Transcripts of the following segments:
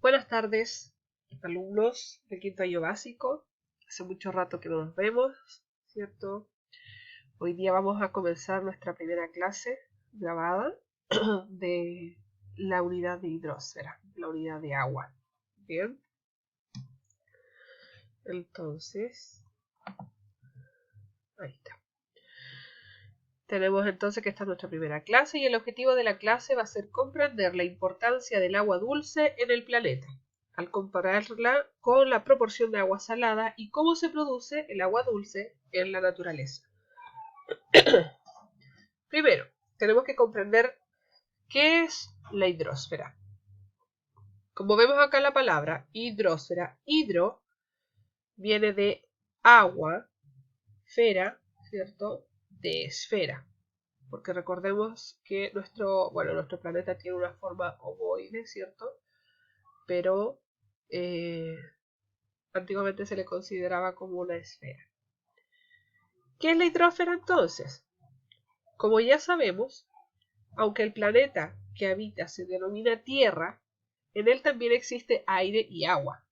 Buenas tardes, alumnos de quinto año básico. Hace mucho rato que no nos vemos, ¿cierto? Hoy día vamos a comenzar nuestra primera clase grabada de la unidad de hidrosfera, la unidad de agua. Bien. Entonces, ahí está. Tenemos entonces que esta es nuestra primera clase y el objetivo de la clase va a ser comprender la importancia del agua dulce en el planeta, al compararla con la proporción de agua salada y cómo se produce el agua dulce en la naturaleza. Primero, tenemos que comprender qué es la hidrosfera. Como vemos acá en la palabra hidrosfera, hidro viene de agua, fera, ¿cierto? De esfera. Porque recordemos que nuestro planeta tiene una forma ovoide, ¿cierto? Pero antiguamente se le consideraba como una esfera. ¿Qué es la hidrosfera entonces? Como ya sabemos, aunque el planeta que habita se denomina Tierra, en él también existe aire y agua.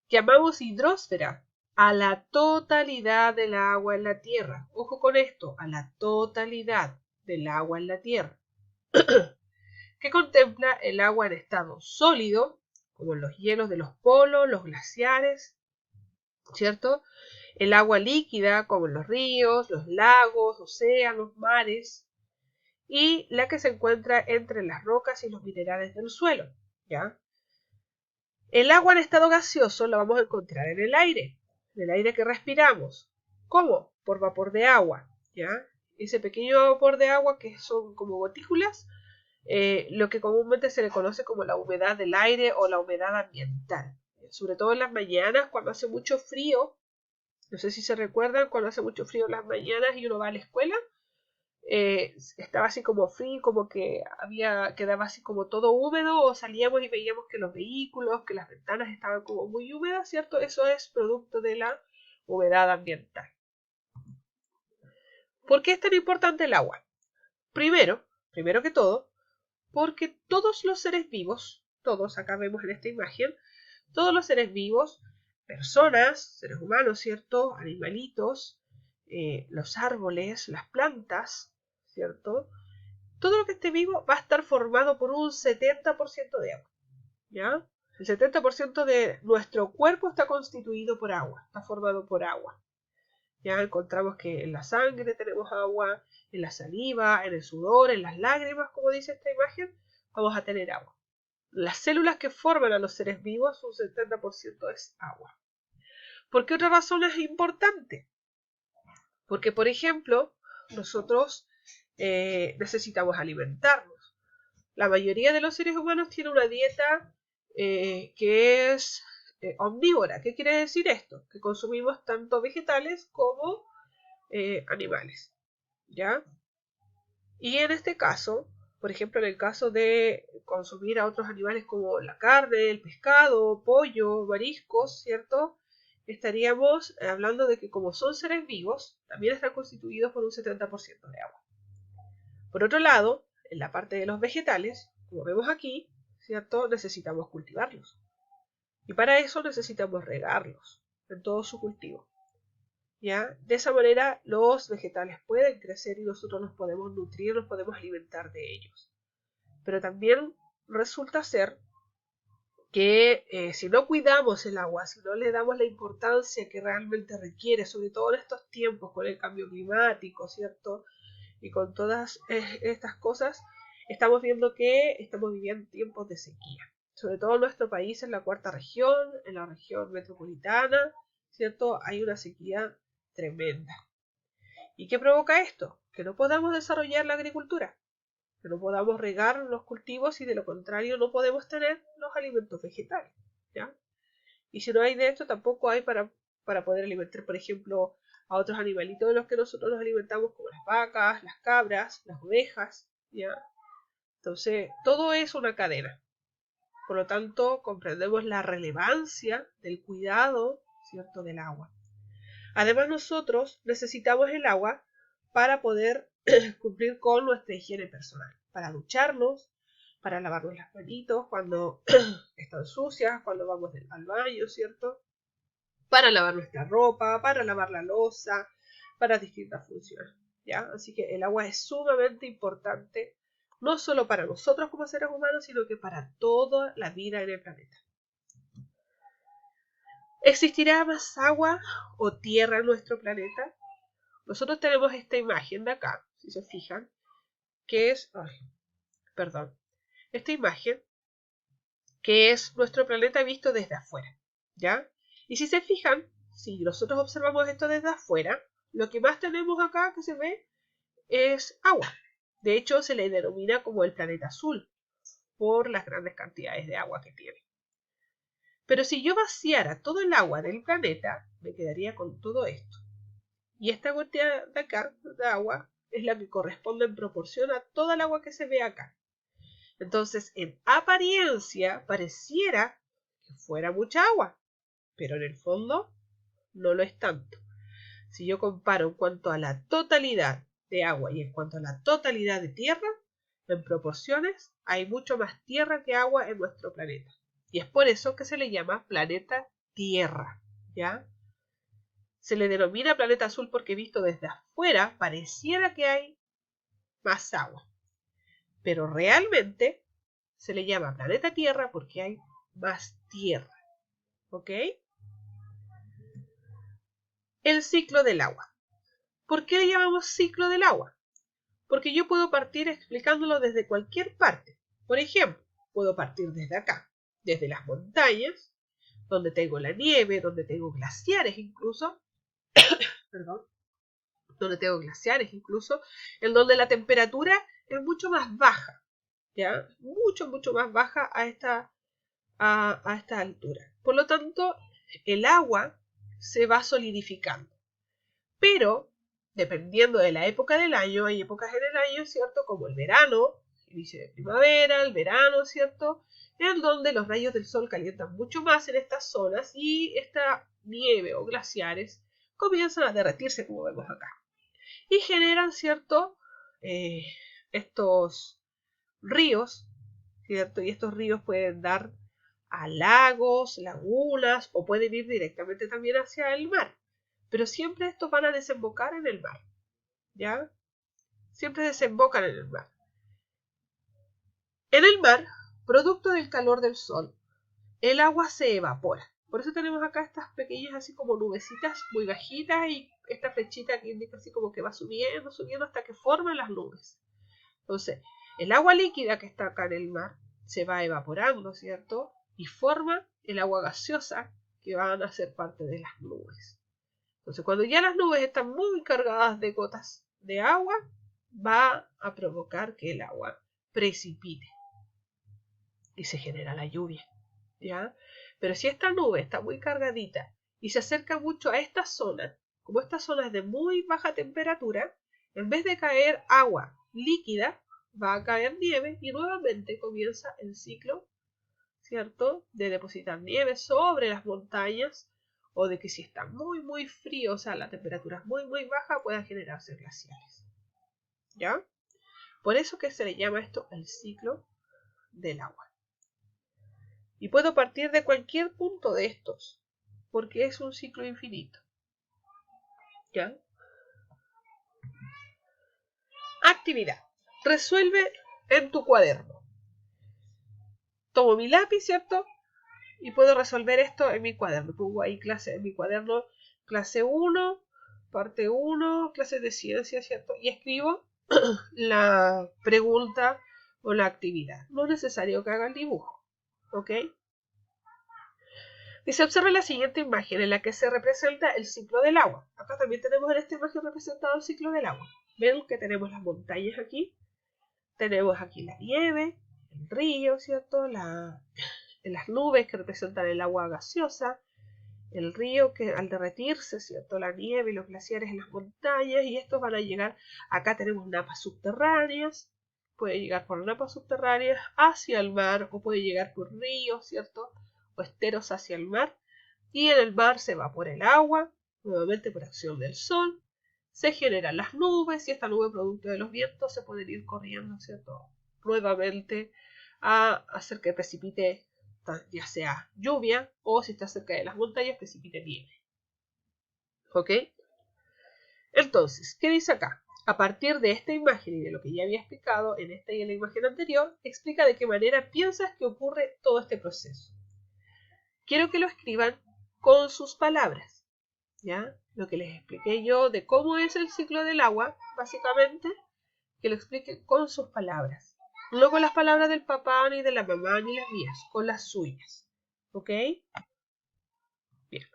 Llamamos hidrosfera a la totalidad del agua en la Tierra. Ojo con esto, a la totalidad del agua en la Tierra. Que contempla el agua en estado sólido, como los hielos de los polos, los glaciares, ¿cierto? El agua líquida, como en los ríos, los lagos, océanos, mares, y la que se encuentra entre las rocas y los minerales del suelo, ¿ya? El agua en estado gaseoso la vamos a encontrar en el aire que respiramos. ¿Cómo? Por vapor de agua, ¿ya? Ese pequeño vapor de agua que son como gotículas, lo que comúnmente se le conoce como la humedad del aire o la humedad ambiental. Sobre todo en las mañanas, cuando hace mucho frío, no sé si se recuerdan, cuando hace mucho frío en las mañanas y uno va a la escuela, estaba así como frío, como que quedaba así como todo húmedo, o salíamos y veíamos que los vehículos, que las ventanas estaban como muy húmedas, ¿cierto? Eso es producto de la humedad ambiental. ¿Por qué es tan importante el agua? Primero que todo, porque todos los seres vivos, todos acá vemos en esta imagen, todos los seres vivos, personas, seres humanos, ¿cierto? Animalitos, los árboles, las plantas, ¿cierto? Todo lo que esté vivo va a estar formado por un 70% de agua, ¿ya? El 70% de nuestro cuerpo está constituido por agua, está formado por agua. Ya encontramos que en la sangre tenemos agua, en la saliva, en el sudor, en las lágrimas, como dice esta imagen, vamos a tener agua. Las células que forman a los seres vivos, un 70% es agua. ¿Por qué otra razón es importante? Porque, por ejemplo, nosotros necesitamos alimentarnos. La mayoría de los seres humanos tiene una dieta que es omnívora. ¿Qué quiere decir esto? Que consumimos tanto vegetales como animales, ¿ya? Y en este caso, por ejemplo, en el caso de consumir a otros animales como la carne, el pescado, pollo, mariscos, ¿cierto? Estaríamos hablando de que como son seres vivos, también están constituidos por un 70% de agua. Por otro lado, en la parte de los vegetales, como vemos aquí, ¿cierto? Necesitamos cultivarlos. Y para eso necesitamos regarlos en todo su cultivo. ¿Ya? De esa manera los vegetales pueden crecer y nosotros nos podemos nutrir, nos podemos alimentar de ellos. Pero también resulta ser que si no cuidamos el agua, si no le damos la importancia que realmente requiere, sobre todo en estos tiempos con el cambio climático, ¿cierto? Y con todas estas cosas, estamos viendo que estamos viviendo tiempos de sequía. Sobre todo en nuestro país, en la cuarta región, en la región metropolitana, ¿cierto? Hay una sequía tremenda. ¿Y qué provoca esto? Que no podamos desarrollar la agricultura, que no podamos regar los cultivos y de lo contrario no podemos tener los alimentos vegetales, ¿ya? Y si no hay de esto, tampoco hay para poder alimentar, por ejemplo, a otros animalitos de los que nosotros nos alimentamos, como las vacas, las cabras, las ovejas, ¿ya? Entonces, todo es una cadena. Por lo tanto, comprendemos la relevancia del cuidado, ¿cierto?, del agua. Además, nosotros necesitamos el agua para poder cumplir con nuestra higiene personal, para ducharnos, para lavarnos las manitos cuando están sucias, cuando vamos al baño, ¿cierto? Para lavar nuestra ropa, para lavar la loza, para distintas funciones, ¿ya? Así que el agua es sumamente importante, no solo para nosotros como seres humanos, sino que para toda la vida en el planeta. ¿Existirá más agua o tierra en nuestro planeta? Nosotros tenemos esta imagen de acá, si se fijan, que es, esta imagen que es nuestro planeta visto desde afuera, ¿ya? Y si se fijan, si nosotros observamos esto desde afuera, lo que más tenemos acá que se ve es agua. De hecho, se le denomina como el planeta azul, por las grandes cantidades de agua que tiene. Pero si yo vaciara todo el agua del planeta, me quedaría con todo esto. Y esta cantidad de acá, de agua, es la que corresponde en proporción a toda el agua que se ve acá. Entonces, en apariencia, pareciera que fuera mucha agua, pero en el fondo no lo es tanto. Si yo comparo en cuanto a la totalidad de agua y en cuanto a la totalidad de tierra, en proporciones hay mucho más tierra que agua en nuestro planeta. Y es por eso que se le llama planeta Tierra, ¿ya? Se le denomina planeta azul porque visto desde afuera pareciera que hay más agua. Pero realmente se le llama planeta Tierra porque hay más tierra. ¿Ok? El ciclo del agua. ¿Por qué le llamamos ciclo del agua? Porque yo puedo partir explicándolo desde cualquier parte. Por ejemplo, puedo partir desde acá, desde las montañas, donde tengo la nieve, donde tengo glaciares incluso, en donde la temperatura es mucho más baja, ¿ya? Mucho más baja a esta altura. Por lo tanto, el agua se va solidificando. Pero, dependiendo de la época del año, hay épocas en el año, ¿cierto? Como el verano, inicio de primavera, el verano, ¿cierto? En donde los rayos del sol calientan mucho más en estas zonas y esta nieve o glaciares comienzan a derretirse, como vemos acá. Y generan, ¿cierto? Estos ríos, ¿cierto? Y estos ríos pueden dar a lagos, lagunas o pueden ir directamente también hacia el mar. Pero siempre estos van a desembocar en el mar, ¿ya? Siempre desembocan en el mar. En el mar, producto del calor del sol, el agua se evapora. Por eso tenemos acá estas pequeñas así como nubecitas muy bajitas y esta flechita que indica así como que va subiendo, subiendo hasta que forman las nubes. Entonces, el agua líquida que está acá en el mar se va evaporando, ¿cierto? Y forma el agua gaseosa que van a ser parte de las nubes. Entonces, cuando ya las nubes están muy cargadas de gotas de agua, va a provocar que el agua precipite y se genera la lluvia, ¿ya? Pero si esta nube está muy cargadita y se acerca mucho a esta zona, como esta zona es de muy baja temperatura, en vez de caer agua líquida, va a caer nieve y nuevamente comienza el ciclo, ¿cierto? De depositar nieve sobre las montañas o de que si está muy frío, o sea, la temperatura es muy baja, puedan generarse glaciares, ¿ya? Por eso que se le llama esto el ciclo del agua. Y puedo partir de cualquier punto de estos, porque es un ciclo infinito, ¿ya? Actividad. Resuelve en tu cuaderno. Tomo mi lápiz, ¿cierto? Y puedo resolver esto en mi cuaderno. Pongo ahí clase en mi cuaderno, clase 1, parte 1, clase de ciencia, ¿cierto? Y escribo la pregunta o la actividad. No es necesario que haga el dibujo, ¿ok? Y se observa la siguiente imagen en la que se representa el ciclo del agua. Acá también tenemos en esta imagen representado el ciclo del agua. Ven que tenemos las montañas aquí, tenemos aquí la nieve, el río, ¿cierto? Las nubes que representan el agua gaseosa, el río que al derretirse, ¿cierto? La nieve y los glaciares en las montañas, y estos van a llegar, acá tenemos napas subterráneas, puede llegar por napas subterráneas hacia el mar, o puede llegar por ríos, ¿cierto? O esteros hacia el mar, y en el mar se evapora el agua, nuevamente por acción del sol, se generan las nubes, y esta nube producto de los vientos se pueden ir corriendo, ¿cierto? Nuevamente a hacer que precipite ya sea lluvia o si está cerca de las montañas precipite nieve. ¿Ok? Entonces, ¿qué dice acá? A partir de esta imagen y de lo que ya había explicado en esta y en la imagen anterior, explica de qué manera piensas que ocurre todo este proceso. Quiero que lo escriban con sus palabras, ¿ya? Lo que les expliqué yo de cómo es el ciclo del agua, básicamente, que lo expliquen con sus palabras. No con las palabras del papá, ni de la mamá, ni las mías, con las suyas. ¿Ok? Bien.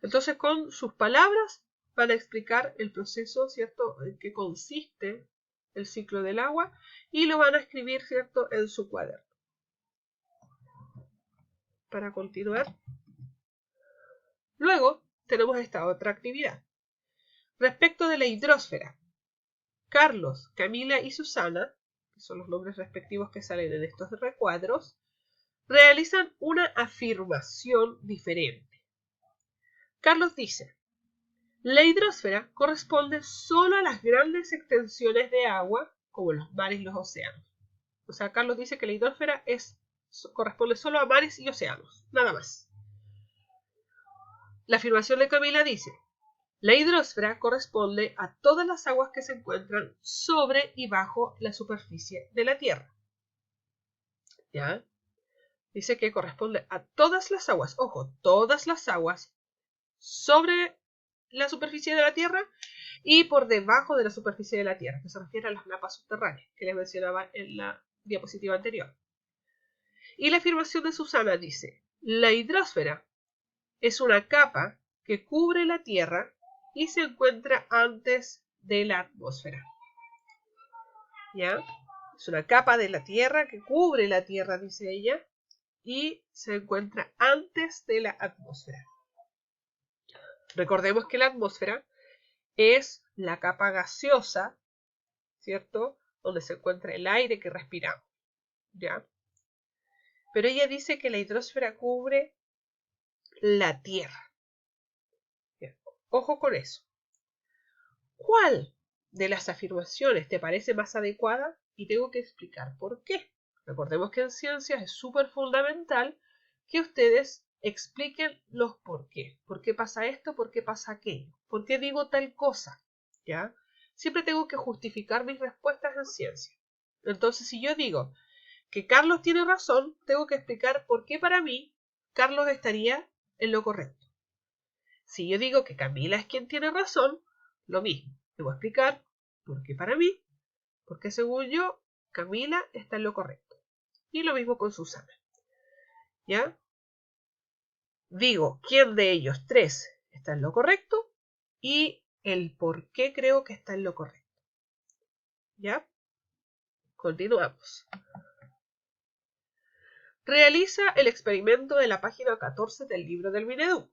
Entonces, con sus palabras van a explicar el proceso, ¿cierto?, en que consiste el ciclo del agua y lo van a escribir, ¿cierto?, en su cuaderno. Para continuar, luego tenemos esta otra actividad. Respecto de la hidrosfera, Carlos, Camila y Susana, que son los nombres respectivos que salen en estos recuadros, realizan una afirmación diferente. Carlos dice: la hidrosfera corresponde solo a las grandes extensiones de agua, como los mares y los océanos. O sea, Carlos dice que la hidrosfera corresponde solo a mares y océanos, nada más. La afirmación de Camila dice: la hidrosfera corresponde a todas las aguas que se encuentran sobre y bajo la superficie de la Tierra. ¿Ya? Dice que corresponde a todas las aguas, ojo, todas las aguas sobre la superficie de la Tierra y por debajo de la superficie de la Tierra, que se refiere a las napas subterráneas que les mencionaba en la diapositiva anterior. Y la afirmación de Susana dice: la hidrosfera es una capa que cubre la Tierra y se encuentra antes de la atmósfera. ¿Ya? Es una capa de la Tierra que cubre la Tierra, dice ella, y se encuentra antes de la atmósfera. Recordemos que la atmósfera es la capa gaseosa, ¿cierto?, donde se encuentra el aire que respiramos, ¿ya? Pero ella dice que la hidrosfera cubre la Tierra. Bien. Ojo con eso. ¿Cuál de las afirmaciones te parece más adecuada? Y tengo que explicar por qué. Recordemos que en ciencias es súper fundamental que ustedes expliquen los por qué. ¿Por qué pasa esto? ¿Por qué pasa aquello? ¿Por qué digo tal cosa? ¿Ya? Siempre tengo que justificar mis respuestas en ciencia. Entonces, si yo digo que Carlos tiene razón, tengo que explicar por qué para mí Carlos estaría en lo correcto. Si yo digo que Camila es quien tiene razón, lo mismo. Debo explicar por qué para mí, porque según yo, Camila está en lo correcto. Y lo mismo con Susana. ¿Ya? Digo quién de ellos tres está en lo correcto y el por qué creo que está en lo correcto. ¿Ya? Continuamos. Realiza el experimento de la página 14 del libro del Minedu.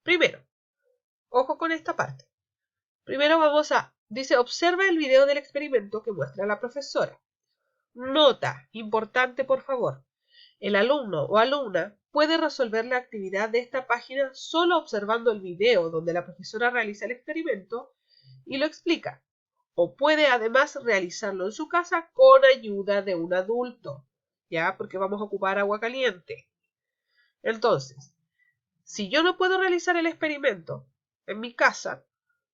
Primero, ojo con esta parte. Primero dice, observa el video del experimento que muestra la profesora. Nota, importante por favor, el alumno o alumna puede resolver la actividad de esta página solo observando el video donde la profesora realiza el experimento y lo explica, o puede además realizarlo en su casa con ayuda de un adulto, ¿ya? Porque vamos a ocupar agua caliente. Entonces, si yo no puedo realizar el experimento en mi casa,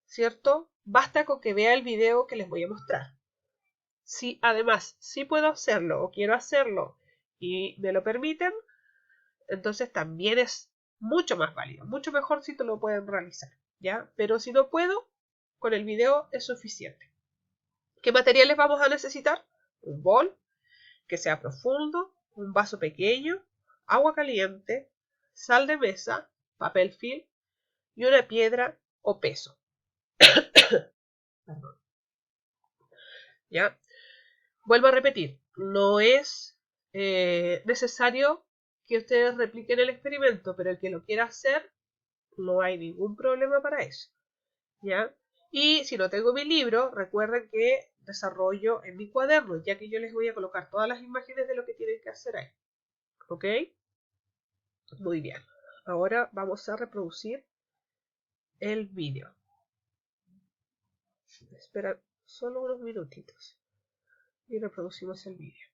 ¿cierto? Basta con que vea el video que les voy a mostrar. Si además sí puedo hacerlo o quiero hacerlo y me lo permiten, entonces también es mucho más válido, mucho mejor si te lo pueden realizar, ¿ya? Pero si no puedo, con el video es suficiente. ¿Qué materiales vamos a necesitar? Un bol que sea profundo, un vaso pequeño, agua caliente, sal de mesa, papel film y una piedra o peso. Perdón. ¿Ya? Vuelvo a repetir, no es necesario que ustedes repliquen el experimento, pero el que lo quiera hacer, no hay ningún problema para eso. ¿Ya? Y si no tengo mi libro, recuerden que desarrollo en mi cuaderno, ya que yo les voy a colocar todas las imágenes de lo que tienen que hacer ahí. ¿Ok? Muy bien. Ahora vamos a reproducir el vídeo. Espera solo unos minutitos y reproducimos el vídeo.